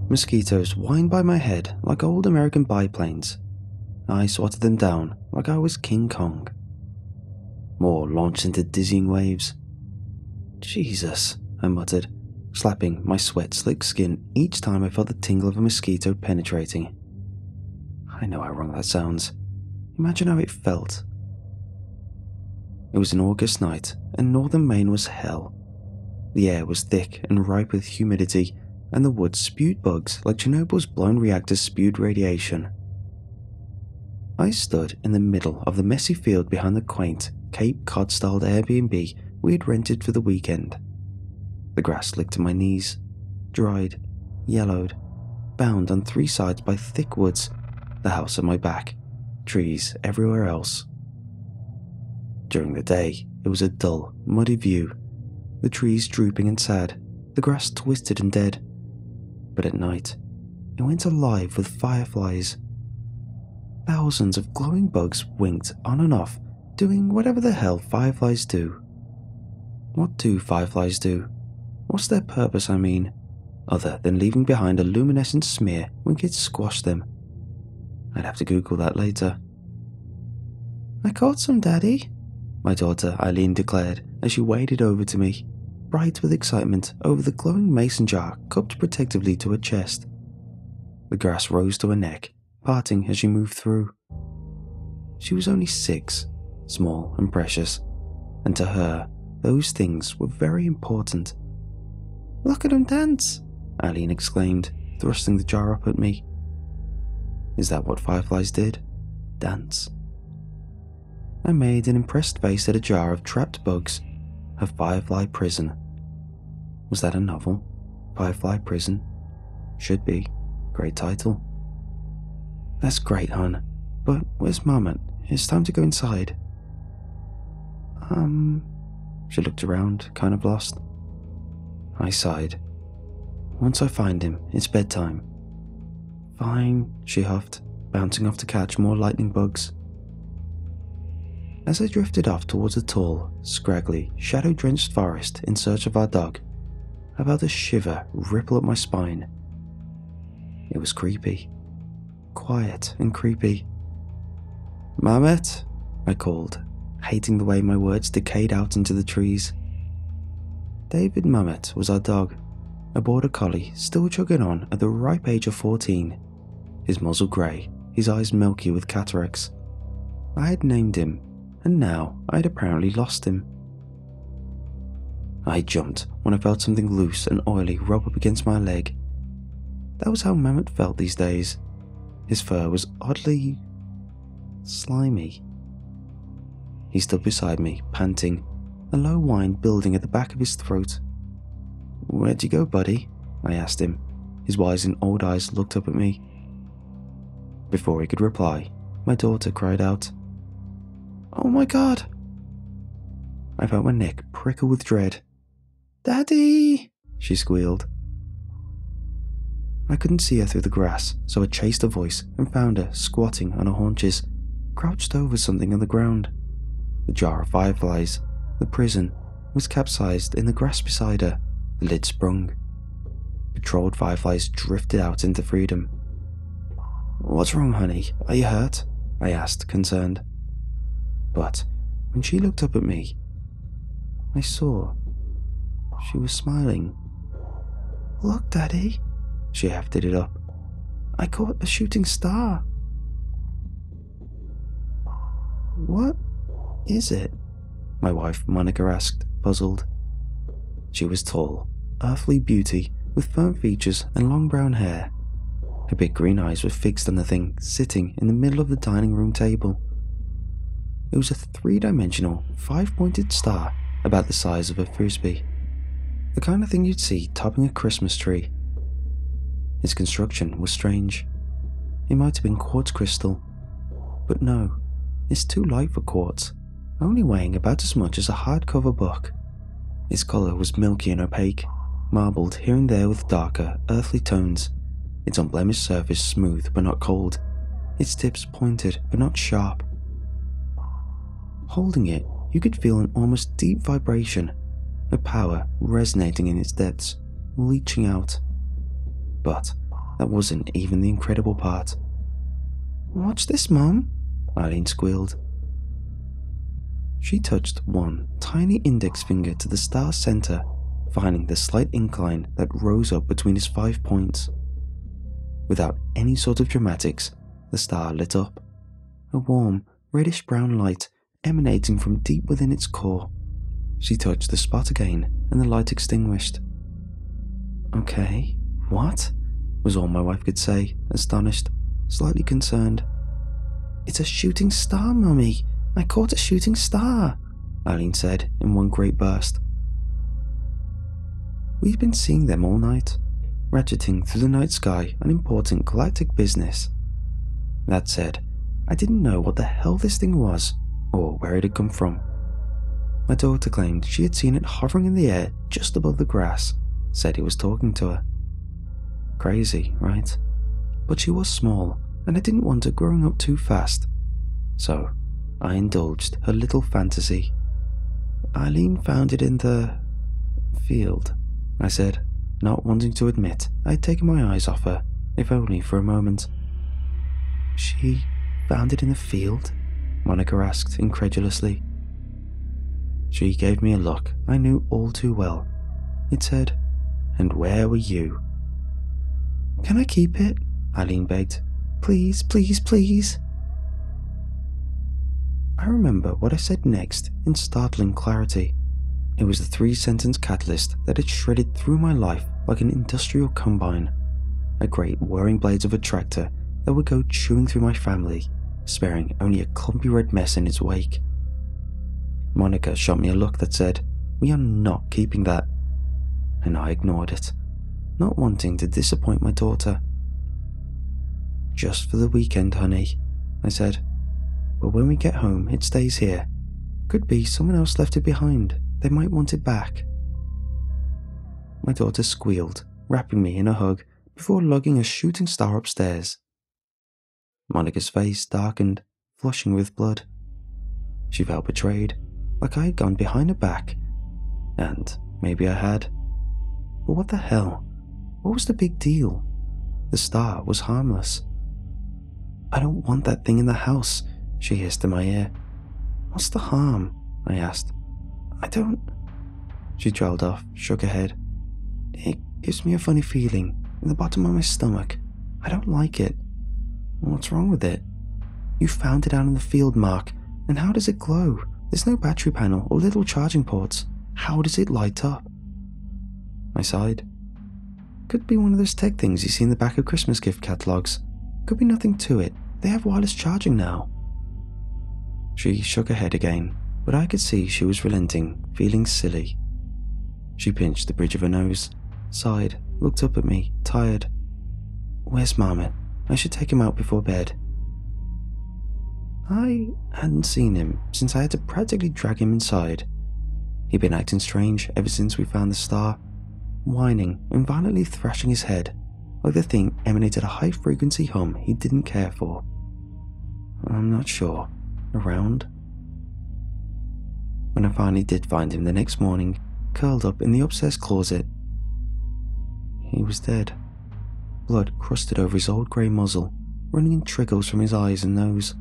Mosquitoes whined by my head like old American biplanes. I swatted them down like I was King Kong. More launched into dizzying waves. Jesus, I muttered, slapping my sweat-slick skin each time I felt the tingle of a mosquito penetrating. I know how wrong that sounds. Imagine how it felt. It was an August night, and northern Maine was hell. The air was thick and ripe with humidity, and the woods spewed bugs like Chernobyl's blown reactors spewed radiation. I stood in the middle of the messy field behind the quaint, Cape Cod-styled Airbnb we had rented for the weekend. The grass licked to my knees, dried, yellowed, bound on three sides by thick woods, the house at my back, trees everywhere else. During the day, it was a dull, muddy view, the trees drooping and sad, the grass twisted and dead. But at night, it went alive with fireflies. Thousands of glowing bugs winked on and off, doing whatever the hell fireflies do. What do fireflies do? What's their purpose, I mean, other than leaving behind a luminescent smear when kids squash them? I'd have to Google that later. "I caught some, Daddy," my daughter Eileen declared as she waded over to me, bright with excitement over the glowing mason jar cupped protectively to her chest. The grass rose to her neck, parting as she moved through. She was only 6, small and precious, and to her, those things were very important. "Look at 'em dance," Eileen exclaimed, thrusting the jar up at me. Is that what fireflies did? Dance? I made an impressed face at a jar of trapped bugs, a firefly prison. Was that a novel? Firefly Prison? Should be. Great title. "That's great, hon. But where's Mum at? It's time to go inside." She looked around, kind of lost. I sighed. "Once I find him, it's bedtime." "Fine," she huffed, bouncing off to catch more lightning bugs. As I drifted off towards the tall, scraggly, shadow-drenched forest in search of our dog, I felt a shiver ripple up my spine. It was creepy. Quiet and creepy. "Mamet," I called, hating the way my words decayed out into the trees. David Mamet was our dog, a border collie still chugging on at the ripe age of 14, his muzzle grey, his eyes milky with cataracts. I had named him, and now I had apparently lost him. I jumped when I felt something loose and oily rub up against my leg. That was how Mamet felt these days. His fur was oddly slimy. He stood beside me, panting, a low whine building at the back of his throat. "Where'd you go, buddy?" I asked him. His wise and old eyes looked up at me. Before he could reply, my daughter cried out, "Oh my God!" I felt my neck prickle with dread. "Daddy!" she squealed. I couldn't see her through the grass, so I chased her voice and found her squatting on her haunches, crouched over something on the ground. The jar of fireflies, the prison, was capsized in the grass beside her. The lid sprung. Patrolled fireflies drifted out into freedom. "What's wrong, honey? Are you hurt?" I asked, concerned. But when she looked up at me, I saw she was smiling. "Look, Daddy," she hefted it up. "I caught a shooting star." "What is it?" my wife Monica asked, puzzled. She was tall, earthly beauty with firm features and long brown hair. Her big green eyes were fixed on the thing sitting in the middle of the dining room table. It was a 3-dimensional, 5-pointed star about the size of a frisbee. The kind of thing you'd see topping a Christmas tree. Its construction was strange. It might have been quartz crystal. But no, it's too light for quartz, only weighing about as much as a hardcover book. Its colour was milky and opaque, marbled here and there with darker, earthly tones. Its unblemished surface smooth but not cold, its tips pointed but not sharp. Holding it, you could feel an almost deep vibration, a power resonating in its depths, leaching out. But that wasn't even the incredible part. "Watch this, Mom," Eileen squealed. She touched one tiny index finger to the star's center, finding the slight incline that rose up between its 5 points. Without any sort of dramatics, the star lit up, a warm, reddish-brown light emanating from deep within its core. She touched the spot again, and the light extinguished. "Okay, what?" was all my wife could say, astonished, slightly concerned. "It's a shooting star, Mummy. I caught a shooting star," Eileen said in one great burst. We'd been seeing them all night, ratcheting through the night sky on important galactic business. That said, I didn't know what the hell this thing was, or where it had come from. My daughter claimed she had seen it hovering in the air just above the grass, said it was talking to her. Crazy, right? But she was small, and I didn't want her growing up too fast. So, I indulged her little fantasy. "Eileen found it in the field," I said, not wanting to admit I'd taken my eyes off her, if only for a moment. "She found it in the field?" Monica asked incredulously. She gave me a look I knew all too well. It said, "And where were you?" "Can I keep it?" Eileen begged. "Please, please, please." I remember what I said next in startling clarity. It was the 3-sentence catalyst that had shredded through my life like an industrial combine, a great whirring blades of a tractor that would go chewing through my family, sparing only a clumpy red mess in its wake. Monica shot me a look that said, "We are not keeping that," and I ignored it, not wanting to disappoint my daughter. "Just for the weekend, honey," I said, "but when we get home it stays here. Could be someone else left it behind. They might want it back." My daughter squealed, wrapping me in a hug before lugging a shooting star upstairs. Monica's face darkened, flushing with blood. She felt betrayed, like I had gone behind her back. And maybe I had. But what the hell? What was the big deal? The star was harmless. "I don't want that thing in the house," she hissed in my ear. "What's the harm?" I asked. "I don't..." She trailed off, shook her head. "It gives me a funny feeling in the bottom of my stomach. I don't like it." "What's wrong with it?" "You found it out in the field, Mark, and how does it glow? There's no battery panel or little charging ports. How does it light up?" I sighed. "Could be one of those tech things you see in the back of Christmas gift catalogs. Could be nothing to it. They have wireless charging now." She shook her head again, but I could see she was relenting, feeling silly. She pinched the bridge of her nose, sighed, looked up at me, tired. "Where's Marmot? I should take him out before bed." I hadn't seen him since I had to practically drag him inside. He'd been acting strange ever since we found the star, whining and violently thrashing his head, like the thing emanated a high-frequency hum he didn't care for. I'm not sure. Around? When I finally did find him the next morning, curled up in the upstairs closet, he was dead. Blood crusted over his old grey muzzle, running in trickles from his eyes and nose.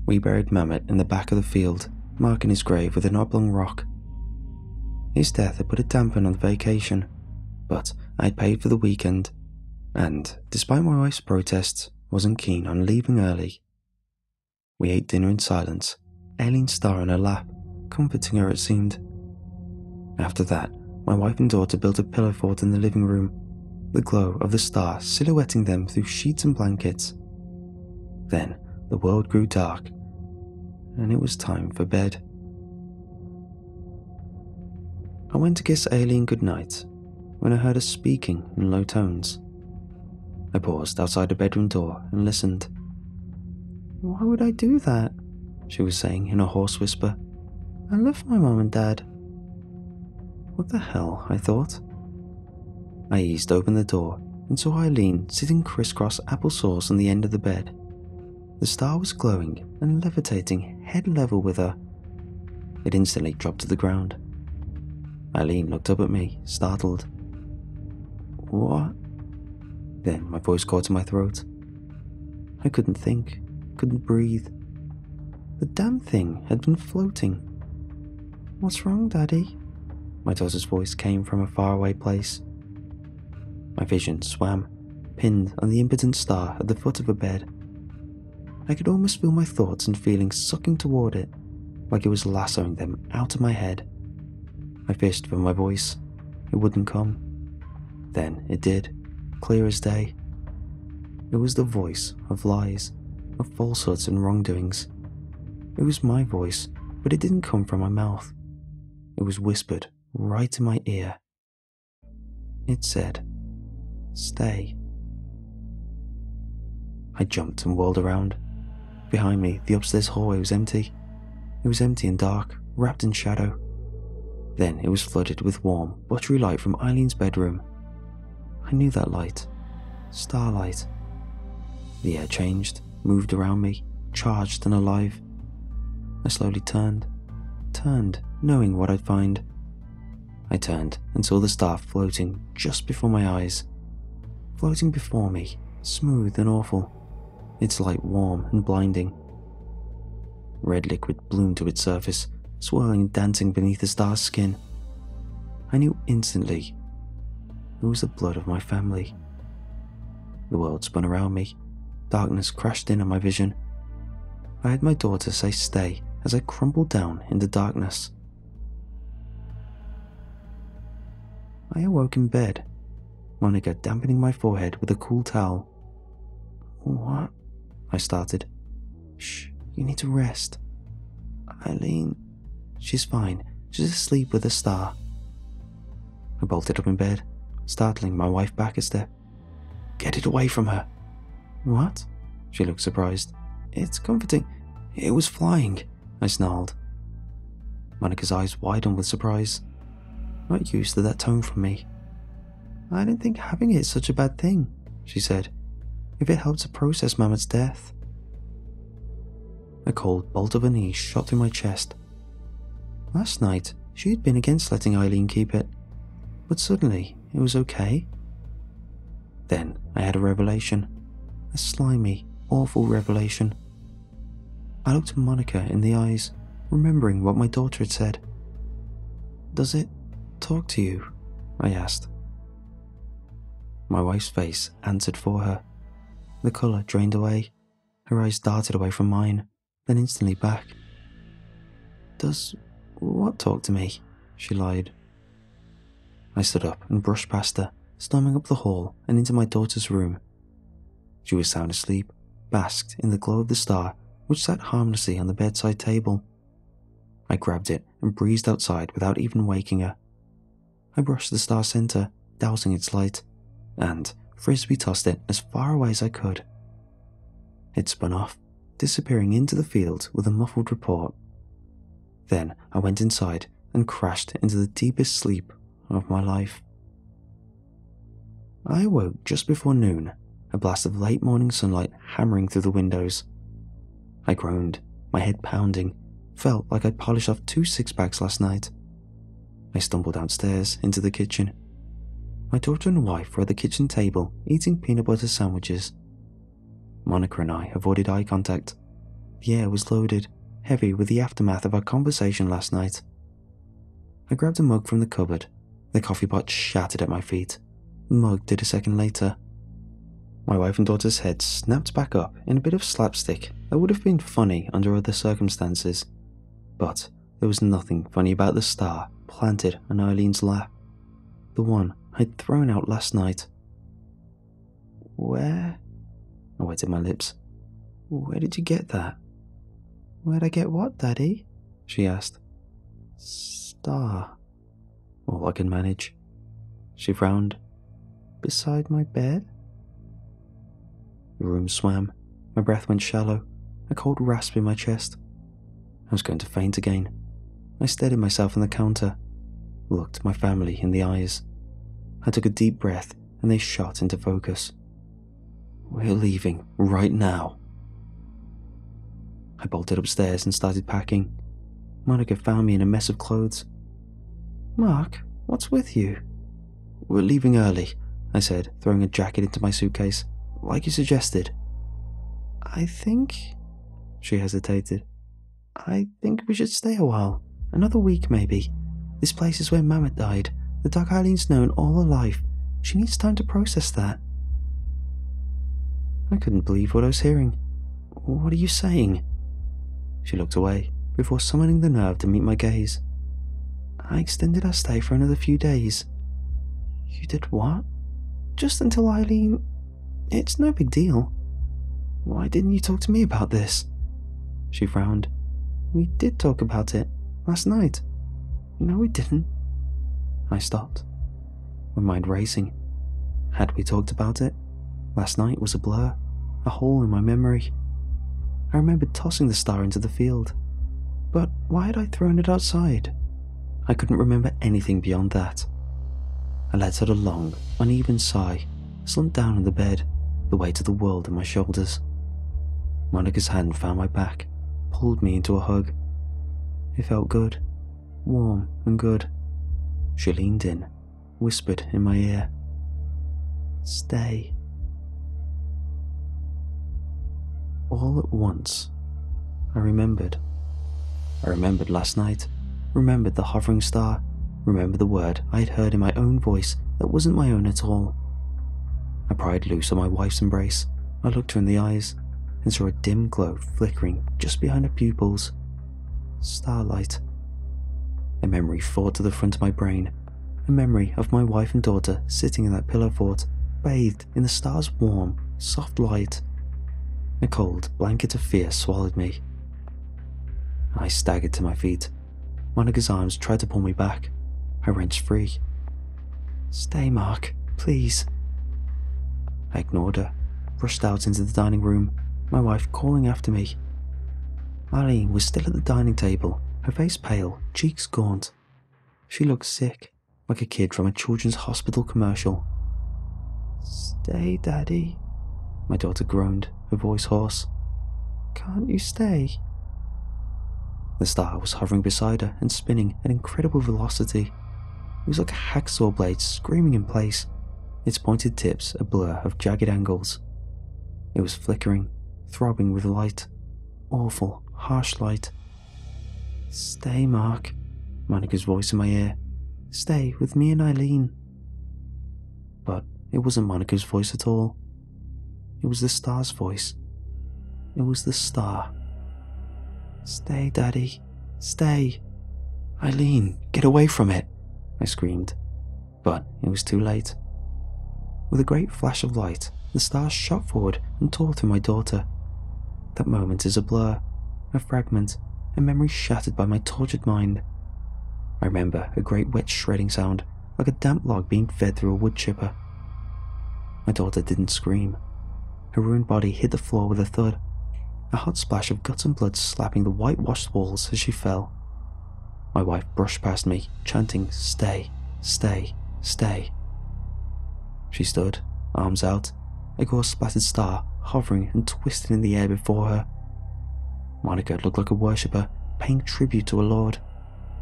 We buried Mammoth in the back of the field, marking his grave with an oblong rock. His death had put a damper on the vacation, but I'd paid for the weekend, and, despite my wife's protests, wasn't keen on leaving early. We ate dinner in silence, Aileen's star on her lap, comforting her it seemed. After that, my wife and daughter built a pillow fort in the living room, the glow of the star silhouetting them through sheets and blankets. Then the world grew dark, and it was time for bed. I went to kiss Aileen goodnight when I heard her speaking in low tones. I paused outside her bedroom door and listened. "Why would I do that?" she was saying in a hoarse whisper. "I love my mom and dad." What the hell, I thought. I eased open the door and saw Eileen sitting crisscross applesauce on the end of the bed. The star was glowing and levitating head level with her. It instantly dropped to the ground. Eileen looked up at me, startled. What? Then my voice caught in my throat. I couldn't think, couldn't breathe. The damn thing had been floating. What's wrong, Daddy? My daughter's voice came from a faraway place. My vision swam, pinned on the impotent star at the foot of a bed. I could almost feel my thoughts and feelings sucking toward it, like it was lassoing them out of my head. I fished for my voice. It wouldn't come. Then it did, clear as day. It was the voice of lies, of falsehoods and wrongdoings. It was my voice, but it didn't come from my mouth. It was whispered right in my ear. It said, "Stay." I jumped and whirled around. Behind me, the upstairs hallway was empty. It was empty and dark, wrapped in shadow. Then it was flooded with warm, buttery light from Eileen's bedroom. I knew that light. Starlight. The air changed, moved around me, charged and alive. I slowly turned, knowing what I'd find. I turned and saw the star floating just before my eyes. Floating before me, smooth and awful, its light warm and blinding. Red liquid bloomed to its surface, swirling and dancing beneath the star's skin. I knew instantly it was the blood of my family. The world spun around me. Darkness crashed in on my vision. I heard my daughter say "stay" as I crumpled down in the darkness. I awoke in bed, Monica dampening my forehead with a cool towel. "What?" I started. "Shh, you need to rest." "Eileen..." "She's fine. She's asleep with a star." I bolted up in bed, startling my wife back a step. "Get it away from her." "What?" She looked surprised. "It's comforting. It was flying," I snarled. Monica's eyes widened with surprise. Not used to that tone from me. "I don't think having it is such a bad thing," she said, "if it helps to process Mama's death." A cold bolt of unease shot through my chest. Last night, she had been against letting Eileen keep it, but suddenly it was okay. Then I had a revelation, a slimy, awful revelation. I looked at Monica in the eyes, remembering what my daughter had said. "Does it talk to you?" I asked. My wife's face answered for her. The colour drained away. Her eyes darted away from mine, then instantly back. "Does what talk to me?" she lied. I stood up and brushed past her, storming up the hall and into my daughter's room. She was sound asleep, basked in the glow of the star which sat harmlessly on the bedside table. I grabbed it and breezed outside without even waking her. I brushed the star center, dousing its light, and frisbee-tossed it as far away as I could. It spun off, disappearing into the field with a muffled report. Then I went inside and crashed into the deepest sleep of my life. I awoke just before noon, a blast of late morning sunlight hammering through the windows. I groaned, my head pounding, felt like I'd polished off 2 six-packs last night. I stumbled downstairs into the kitchen. My daughter and wife were at the kitchen table eating peanut butter sandwiches. Monica and I avoided eye contact. The air was loaded, heavy with the aftermath of our conversation last night. I grabbed a mug from the cupboard. The coffee pot shattered at my feet. The mug did a second later. My wife and daughter's heads snapped back up in a bit of slapstick that would have been funny under other circumstances. But there was nothing funny about the star planted on Eileen's lap. The one I'd thrown out last night. "Where?" I wetted my lips. "Where did you get that?" "Where'd I get what, Daddy?" she asked. "Star," all I could manage. She frowned. "Beside my bed?" The room swam. My breath went shallow, a cold rasp in my chest. I was going to faint again. I steadied myself on the counter, looked my family in the eyes. I took a deep breath and they shot into focus. "We're leaving right now." I bolted upstairs and started packing. Monica found me in a mess of clothes. "Mark, what's with you?" "We're leaving early. I said, throwing a jacket into my suitcase, like you suggested. I think... She hesitated. I think we should stay a while. Another week, maybe. This place is where Mammoth died. The dog Eileen's known all her life. She needs time to process that. I couldn't believe what I was hearing. What are you saying? She looked away before summoning the nerve to meet my gaze. I extended our stay for another few days. You did what? Just until Eileen... It's no big deal. Why didn't you talk to me about this? She frowned. We did talk about it last night. No, we didn't. I stopped, my mind racing. Had we talked about it? Last night was a blur, a hole in my memory. I remembered tossing the star into the field, but why had I thrown it outside? I couldn't remember anything beyond that. I let out a long, uneven sigh, slumped down on the bed, the weight of the world on my shoulders. Monica's hand found my back, pulled me into a hug. It felt good, warm and good. She leaned in, whispered in my ear, "Stay." All at once, I remembered. I remembered last night, remembered the hovering star, remembered the word I had heard in my own voice that wasn't my own at all. I pried loose on my wife's embrace. I looked her in the eyes and saw a dim glow flickering just behind her pupils. Starlight. A memory fought to the front of my brain, a memory of my wife and daughter sitting in that pillow fort, bathed in the star's warm, soft light. A cold blanket of fear swallowed me. I staggered to my feet. Monica's arms tried to pull me back. I wrenched free. "Stay, Mark, please." I ignored her, rushed out into the dining room, my wife calling after me. Eileen was still at the dining table, her face pale, cheeks gaunt. She looked sick, like a kid from a children's hospital commercial. "Stay, Daddy," my daughter groaned, her voice hoarse. "Can't you stay?" The star was hovering beside her and spinning at incredible velocity. It was like a hacksaw blade screaming in place, its pointed tips a blur of jagged angles. It was flickering, throbbing with light, awful, harsh light. "Stay, Mark," Monica's voice in my ear. "Stay with me and Eileen." But it wasn't Monica's voice at all. It was the star's voice. It was the star. "Stay, Daddy, stay." "Eileen, get away from it," I screamed, but it was too late. With a great flash of light, the star shot forward and tore through my daughter. That moment is a blur, a fragment, a memory shattered by my tortured mind. I remember a great wet shredding sound, like a damp log being fed through a wood chipper. My daughter didn't scream. Her ruined body hit the floor with a thud, a hot splash of guts and blood slapping the whitewashed walls as she fell. My wife brushed past me, chanting, "Stay, stay, stay." She stood, arms out, a gore-splattered star hovering and twisting in the air before her. Monica looked like a worshipper paying tribute to a lord,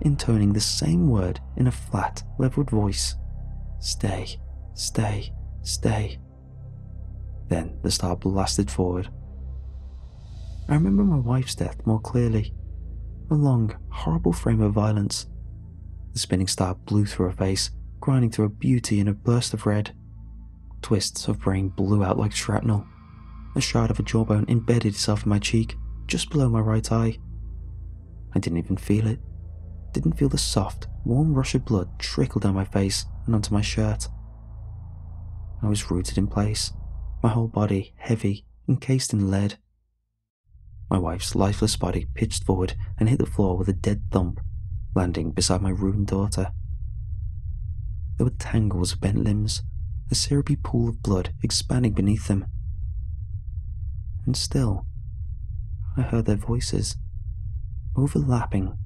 intoning the same word in a flat, leveled voice. "Stay, stay, stay." Then the star blasted forward. I remember my wife's death more clearly. A long, horrible frame of violence. The spinning star blew through her face, grinding through her beauty in a burst of red. Twists of brain blew out like shrapnel. A shard of a jawbone embedded itself in my cheek, just below my right eye. I didn't even feel it. Didn't feel the soft, warm rush of blood trickle down my face and onto my shirt. I was rooted in place, my whole body heavy, encased in lead. My wife's lifeless body pitched forward and hit the floor with a dead thump, landing beside my ruined daughter. There were tangles of bent limbs, a syrupy pool of blood expanding beneath them. And still, I heard their voices, overlapping,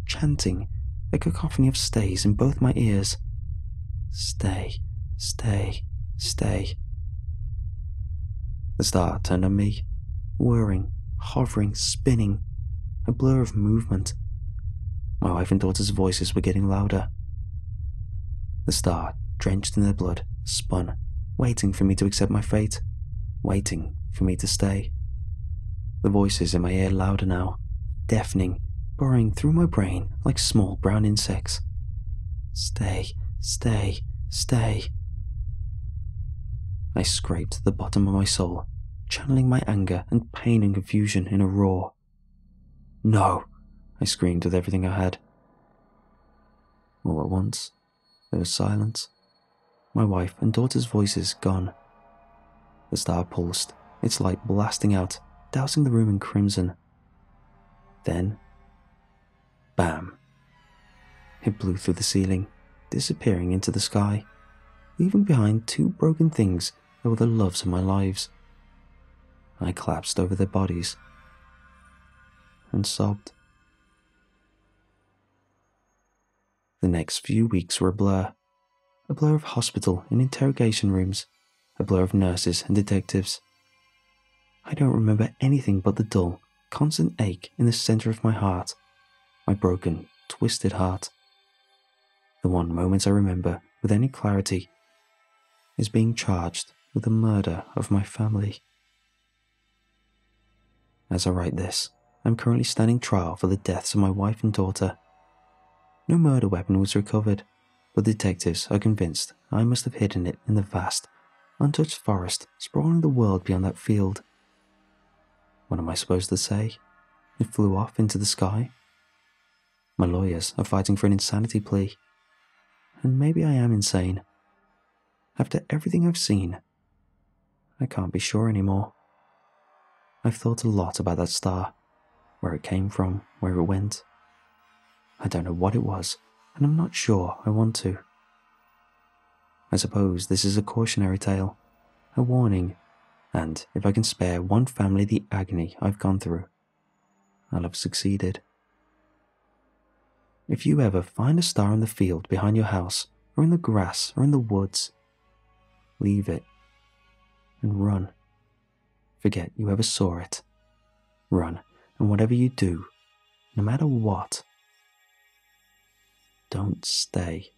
chanting, a cacophony of stays in both my ears. "Stay, stay, stay." The star turned on me, whirring, hovering, spinning, a blur of movement. My wife and daughter's voices were getting louder. The star, drenched in their blood, spun waiting for me to accept my fate, waiting for me to stay. The voices in my ear louder now, deafening, burrowing through my brain like small brown insects. Stay, stay, stay. I scraped the bottom of my soul, channeling my anger and pain and confusion in a roar. No, I screamed with everything I had. All at once, there was silence. My wife and daughter's voices gone. The star pulsed, its light blasting out, dousing the room in crimson. Then, bam! It blew through the ceiling, disappearing into the sky, leaving behind two broken things that were the loves of my lives. I collapsed over their bodies and sobbed. The next few weeks were a blur of hospital and interrogation rooms, a blur of nurses and detectives. I don't remember anything but the dull, constant ache in the center of my heart, my broken, twisted heart. The one moment I remember with any clarity is being charged with the murder of my family. As I write this, I'm currently standing trial for the deaths of my wife and daughter. No murder weapon was recovered, but detectives are convinced I must have hidden it in the vast, untouched forest sprawling the world beyond that field. What am I supposed to say? It flew off into the sky? My lawyers are fighting for an insanity plea. And maybe I am insane. After everything I've seen, I can't be sure anymore. I've thought a lot about that star, where it came from, where it went. I don't know what it was, and I'm not sure I want to. I suppose this is a cautionary tale, a warning, and if I can spare one family the agony I've gone through, I'll have succeeded. If you ever find a star in the field behind your house, or in the grass, or in the woods, leave it and run. Forget you ever saw it. Run, and whatever you do, no matter what, don't stay.